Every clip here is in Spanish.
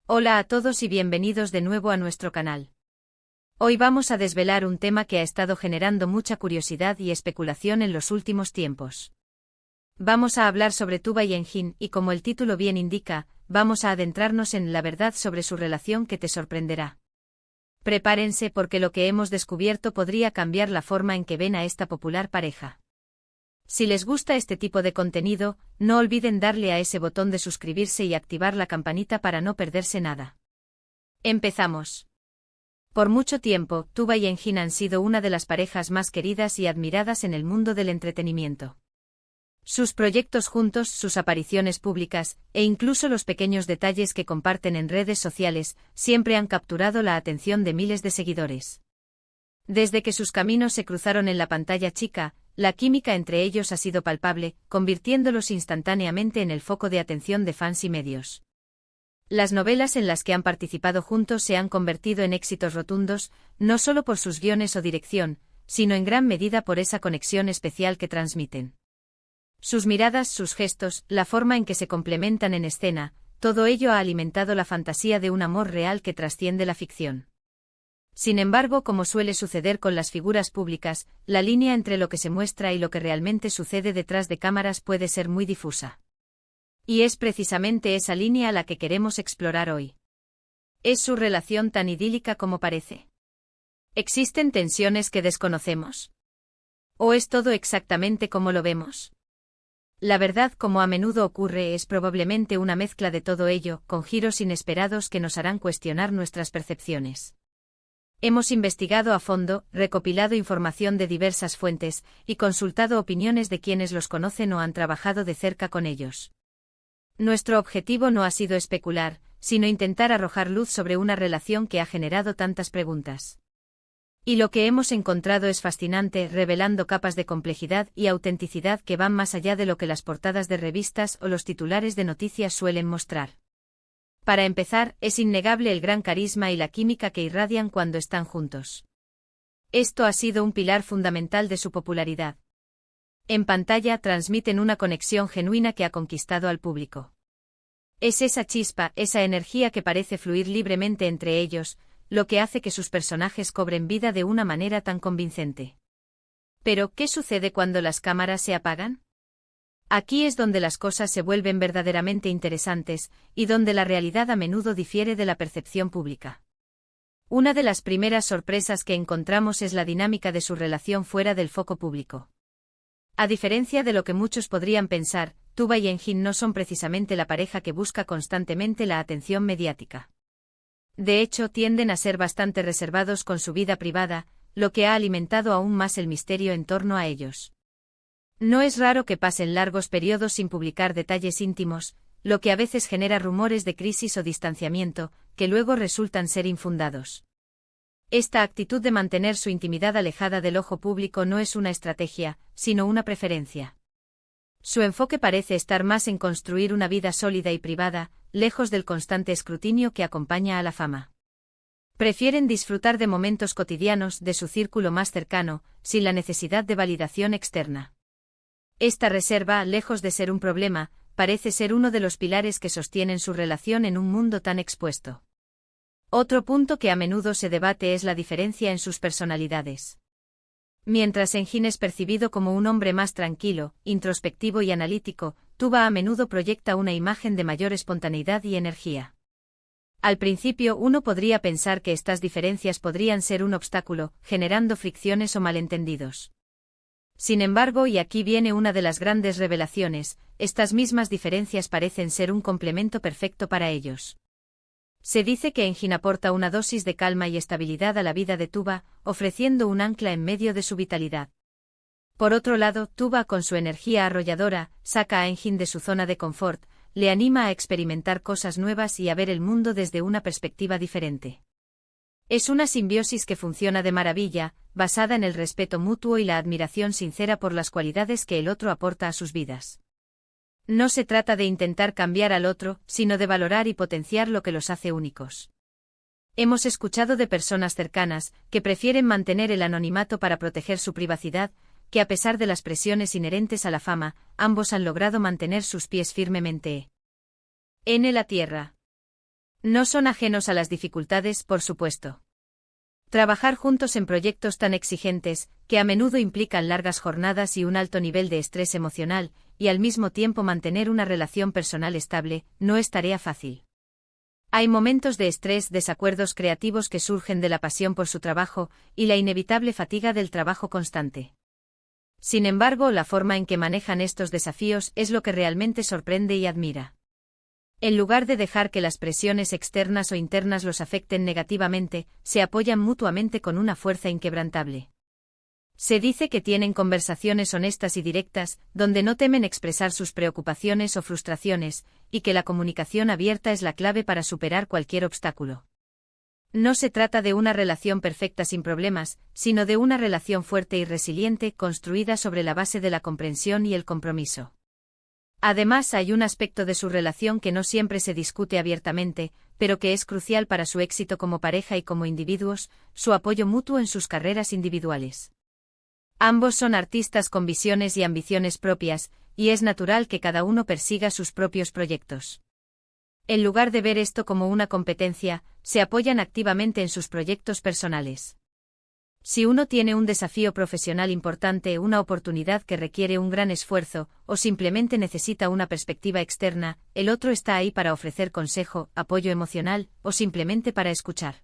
Hola a todos y bienvenidos de nuevo a nuestro canal. Hoy vamos a desvelar un tema que ha estado generando mucha curiosidad y especulación en los últimos tiempos. Vamos a hablar sobre Tuba y Engin y como el título bien indica, vamos a adentrarnos en la verdad sobre su relación que te sorprenderá. Prepárense porque lo que hemos descubierto podría cambiar la forma en que ven a esta popular pareja. Si les gusta este tipo de contenido, no olviden darle a ese botón de suscribirse y activar la campanita para no perderse nada. Empezamos. Por mucho tiempo, Tuba y Engin han sido una de las parejas más queridas y admiradas en el mundo del entretenimiento. Sus proyectos juntos, sus apariciones públicas, e incluso los pequeños detalles que comparten en redes sociales, siempre han capturado la atención de miles de seguidores. Desde que sus caminos se cruzaron en la pantalla chica, la química entre ellos ha sido palpable, convirtiéndolos instantáneamente en el foco de atención de fans y medios. Las novelas en las que han participado juntos se han convertido en éxitos rotundos, no solo por sus guiones o dirección, sino en gran medida por esa conexión especial que transmiten. Sus miradas, sus gestos, la forma en que se complementan en escena, todo ello ha alimentado la fantasía de un amor real que trasciende la ficción. Sin embargo, como suele suceder con las figuras públicas, la línea entre lo que se muestra y lo que realmente sucede detrás de cámaras puede ser muy difusa. Y es precisamente esa línea la que queremos explorar hoy. ¿Es su relación tan idílica como parece? ¿Existen tensiones que desconocemos? ¿O es todo exactamente como lo vemos? La verdad, como a menudo ocurre, es probablemente una mezcla de todo ello, con giros inesperados que nos harán cuestionar nuestras percepciones. Hemos investigado a fondo, recopilado información de diversas fuentes, y consultado opiniones de quienes los conocen o han trabajado de cerca con ellos. Nuestro objetivo no ha sido especular, sino intentar arrojar luz sobre una relación que ha generado tantas preguntas. Y lo que hemos encontrado es fascinante, revelando capas de complejidad y autenticidad que van más allá de lo que las portadas de revistas o los titulares de noticias suelen mostrar. Para empezar, es innegable el gran carisma y la química que irradian cuando están juntos. Esto ha sido un pilar fundamental de su popularidad. En pantalla transmiten una conexión genuina que ha conquistado al público. Es esa chispa, esa energía que parece fluir libremente entre ellos, lo que hace que sus personajes cobren vida de una manera tan convincente. Pero, ¿qué sucede cuando las cámaras se apagan? Aquí es donde las cosas se vuelven verdaderamente interesantes, y donde la realidad a menudo difiere de la percepción pública. Una de las primeras sorpresas que encontramos es la dinámica de su relación fuera del foco público. A diferencia de lo que muchos podrían pensar, Tuba y Engin no son precisamente la pareja que busca constantemente la atención mediática. De hecho, tienden a ser bastante reservados con su vida privada, lo que ha alimentado aún más el misterio en torno a ellos. No es raro que pasen largos periodos sin publicar detalles íntimos, lo que a veces genera rumores de crisis o distanciamiento, que luego resultan ser infundados. Esta actitud de mantener su intimidad alejada del ojo público no es una estrategia, sino una preferencia. Su enfoque parece estar más en construir una vida sólida y privada, lejos del constante escrutinio que acompaña a la fama. Prefieren disfrutar de momentos cotidianos de su círculo más cercano, sin la necesidad de validación externa. Esta reserva, lejos de ser un problema, parece ser uno de los pilares que sostienen su relación en un mundo tan expuesto. Otro punto que a menudo se debate es la diferencia en sus personalidades. Mientras Engin es percibido como un hombre más tranquilo, introspectivo y analítico, Tuba a menudo proyecta una imagen de mayor espontaneidad y energía. Al principio uno podría pensar que estas diferencias podrían ser un obstáculo, generando fricciones o malentendidos. Sin embargo, y aquí viene una de las grandes revelaciones, estas mismas diferencias parecen ser un complemento perfecto para ellos. Se dice que Engin aporta una dosis de calma y estabilidad a la vida de Tuba, ofreciendo un ancla en medio de su vitalidad. Por otro lado, Tuba, con su energía arrolladora, saca a Engin de su zona de confort, le anima a experimentar cosas nuevas y a ver el mundo desde una perspectiva diferente. Es una simbiosis que funciona de maravilla, basada en el respeto mutuo y la admiración sincera por las cualidades que el otro aporta a sus vidas. No se trata de intentar cambiar al otro, sino de valorar y potenciar lo que los hace únicos. Hemos escuchado de personas cercanas, que prefieren mantener el anonimato para proteger su privacidad, que a pesar de las presiones inherentes a la fama, ambos han logrado mantener sus pies firmemente en la tierra. No son ajenos a las dificultades, por supuesto. Trabajar juntos en proyectos tan exigentes, que a menudo implican largas jornadas y un alto nivel de estrés emocional, y al mismo tiempo mantener una relación personal estable, no es tarea fácil. Hay momentos de estrés, desacuerdos creativos que surgen de la pasión por su trabajo, y la inevitable fatiga del trabajo constante. Sin embargo, la forma en que manejan estos desafíos es lo que realmente sorprende y admira. En lugar de dejar que las presiones externas o internas los afecten negativamente, se apoyan mutuamente con una fuerza inquebrantable. Se dice que tienen conversaciones honestas y directas, donde no temen expresar sus preocupaciones o frustraciones, y que la comunicación abierta es la clave para superar cualquier obstáculo. No se trata de una relación perfecta sin problemas, sino de una relación fuerte y resiliente construida sobre la base de la comprensión y el compromiso. Además, hay un aspecto de su relación que no siempre se discute abiertamente, pero que es crucial para su éxito como pareja y como individuos: su apoyo mutuo en sus carreras individuales. Ambos son artistas con visiones y ambiciones propias, y es natural que cada uno persiga sus propios proyectos. En lugar de ver esto como una competencia, se apoyan activamente en sus proyectos personales. Si uno tiene un desafío profesional importante, una oportunidad que requiere un gran esfuerzo, o simplemente necesita una perspectiva externa, el otro está ahí para ofrecer consejo, apoyo emocional, o simplemente para escuchar.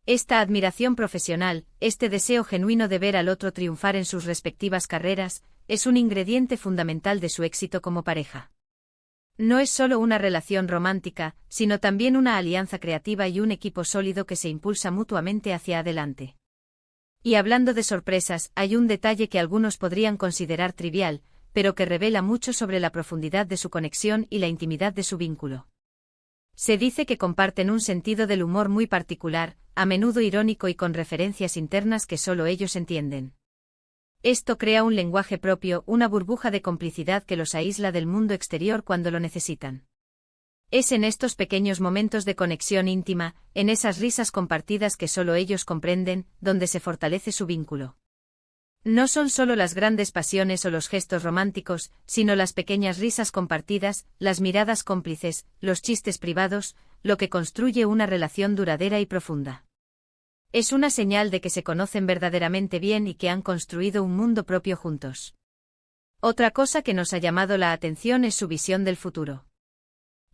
Esta admiración profesional, este deseo genuino de ver al otro triunfar en sus respectivas carreras, es un ingrediente fundamental de su éxito como pareja. No es solo una relación romántica, sino también una alianza creativa y un equipo sólido que se impulsa mutuamente hacia adelante. Y hablando de sorpresas, hay un detalle que algunos podrían considerar trivial, pero que revela mucho sobre la profundidad de su conexión y la intimidad de su vínculo. Se dice que comparten un sentido del humor muy particular, a menudo irónico y con referencias internas que solo ellos entienden. Esto crea un lenguaje propio, una burbuja de complicidad que los aísla del mundo exterior cuando lo necesitan. Es en estos pequeños momentos de conexión íntima, en esas risas compartidas que solo ellos comprenden, donde se fortalece su vínculo. No son solo las grandes pasiones o los gestos románticos, sino las pequeñas risas compartidas, las miradas cómplices, los chistes privados, lo que construye una relación duradera y profunda. Es una señal de que se conocen verdaderamente bien y que han construido un mundo propio juntos. Otra cosa que nos ha llamado la atención es su visión del futuro.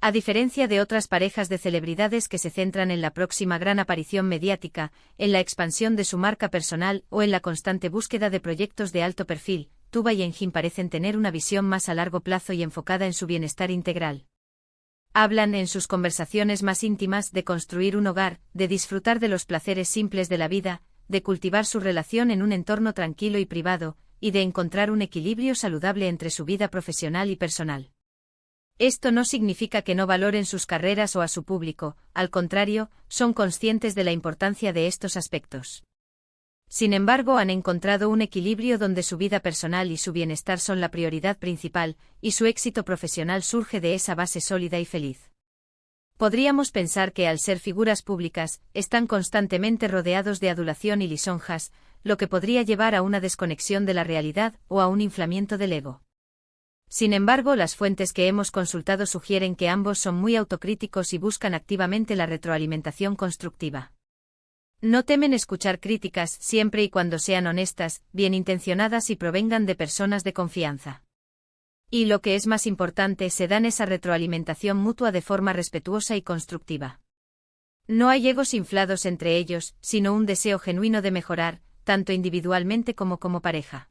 A diferencia de otras parejas de celebridades que se centran en la próxima gran aparición mediática, en la expansión de su marca personal o en la constante búsqueda de proyectos de alto perfil, Tuba y Engin parecen tener una visión más a largo plazo y enfocada en su bienestar integral. Hablan en sus conversaciones más íntimas de construir un hogar, de disfrutar de los placeres simples de la vida, de cultivar su relación en un entorno tranquilo y privado, y de encontrar un equilibrio saludable entre su vida profesional y personal. Esto no significa que no valoren sus carreras o a su público, al contrario, son conscientes de la importancia de estos aspectos. Sin embargo, han encontrado un equilibrio donde su vida personal y su bienestar son la prioridad principal, y su éxito profesional surge de esa base sólida y feliz. Podríamos pensar que al ser figuras públicas, están constantemente rodeados de adulación y lisonjas, lo que podría llevar a una desconexión de la realidad o a un inflamiento del ego. Sin embargo, las fuentes que hemos consultado sugieren que ambos son muy autocríticos y buscan activamente la retroalimentación constructiva. No temen escuchar críticas siempre y cuando sean honestas, bien intencionadas y provengan de personas de confianza. Y lo que es más importante, se dan esa retroalimentación mutua de forma respetuosa y constructiva. No hay egos inflados entre ellos, sino un deseo genuino de mejorar, tanto individualmente como pareja.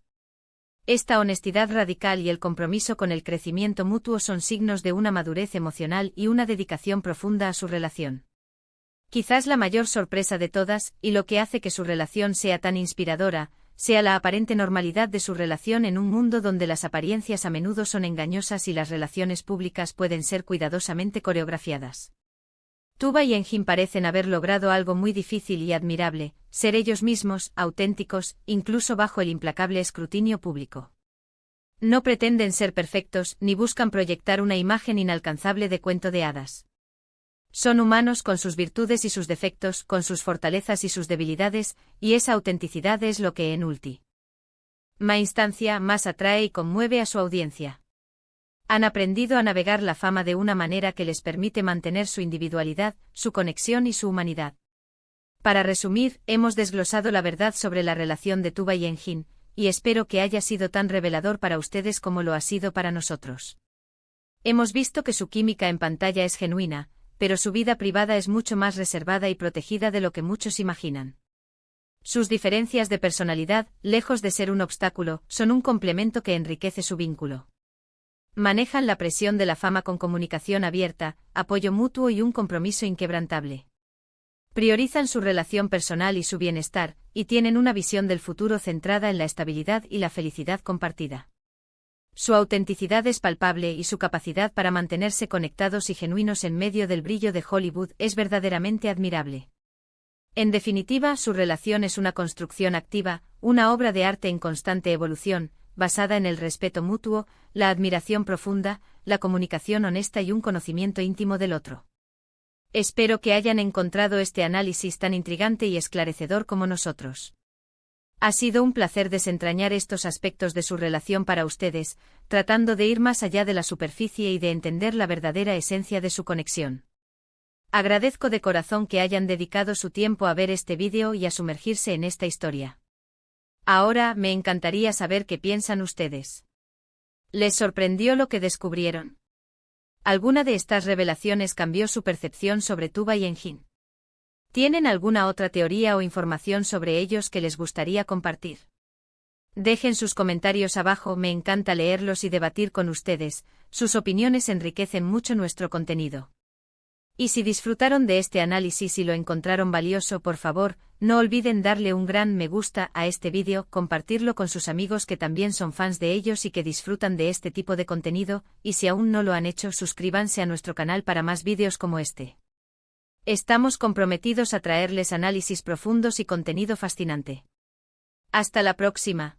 Esta honestidad radical y el compromiso con el crecimiento mutuo son signos de una madurez emocional y una dedicación profunda a su relación. Quizás la mayor sorpresa de todas, y lo que hace que su relación sea tan inspiradora, sea la aparente normalidad de su relación en un mundo donde las apariencias a menudo son engañosas y las relaciones públicas pueden ser cuidadosamente coreografiadas. Tuba y Engin parecen haber logrado algo muy difícil y admirable: ser ellos mismos, auténticos, incluso bajo el implacable escrutinio público. No pretenden ser perfectos, ni buscan proyectar una imagen inalcanzable de cuento de hadas. Son humanos con sus virtudes y sus defectos, con sus fortalezas y sus debilidades, y esa autenticidad es lo que en última instancia más atrae y conmueve a su audiencia. Han aprendido a navegar la fama de una manera que les permite mantener su individualidad, su conexión y su humanidad. Para resumir, hemos desglosado la verdad sobre la relación de Tuba y Enjin, y espero que haya sido tan revelador para ustedes como lo ha sido para nosotros. Hemos visto que su química en pantalla es genuina, pero su vida privada es mucho más reservada y protegida de lo que muchos imaginan. Sus diferencias de personalidad, lejos de ser un obstáculo, son un complemento que enriquece su vínculo. Manejan la presión de la fama con comunicación abierta, apoyo mutuo y un compromiso inquebrantable. Priorizan su relación personal y su bienestar, y tienen una visión del futuro centrada en la estabilidad y la felicidad compartida. Su autenticidad es palpable y su capacidad para mantenerse conectados y genuinos en medio del brillo de Hollywood es verdaderamente admirable. En definitiva, su relación es una construcción activa, una obra de arte en constante evolución, basada en el respeto mutuo, la admiración profunda, la comunicación honesta y un conocimiento íntimo del otro. Espero que hayan encontrado este análisis tan intrigante y esclarecedor como nosotros. Ha sido un placer desentrañar estos aspectos de su relación para ustedes, tratando de ir más allá de la superficie y de entender la verdadera esencia de su conexión. Agradezco de corazón que hayan dedicado su tiempo a ver este vídeo y a sumergirse en esta historia. Ahora, me encantaría saber qué piensan ustedes. ¿Les sorprendió lo que descubrieron? ¿Alguna de estas revelaciones cambió su percepción sobre Tuba y Enjin? ¿Tienen alguna otra teoría o información sobre ellos que les gustaría compartir? Dejen sus comentarios abajo, me encanta leerlos y debatir con ustedes, sus opiniones enriquecen mucho nuestro contenido. Y si disfrutaron de este análisis y lo encontraron valioso, por favor, no olviden darle un gran me gusta a este vídeo, compartirlo con sus amigos que también son fans de ellos y que disfrutan de este tipo de contenido, y si aún no lo han hecho, suscríbanse a nuestro canal para más vídeos como este. Estamos comprometidos a traerles análisis profundos y contenido fascinante. Hasta la próxima.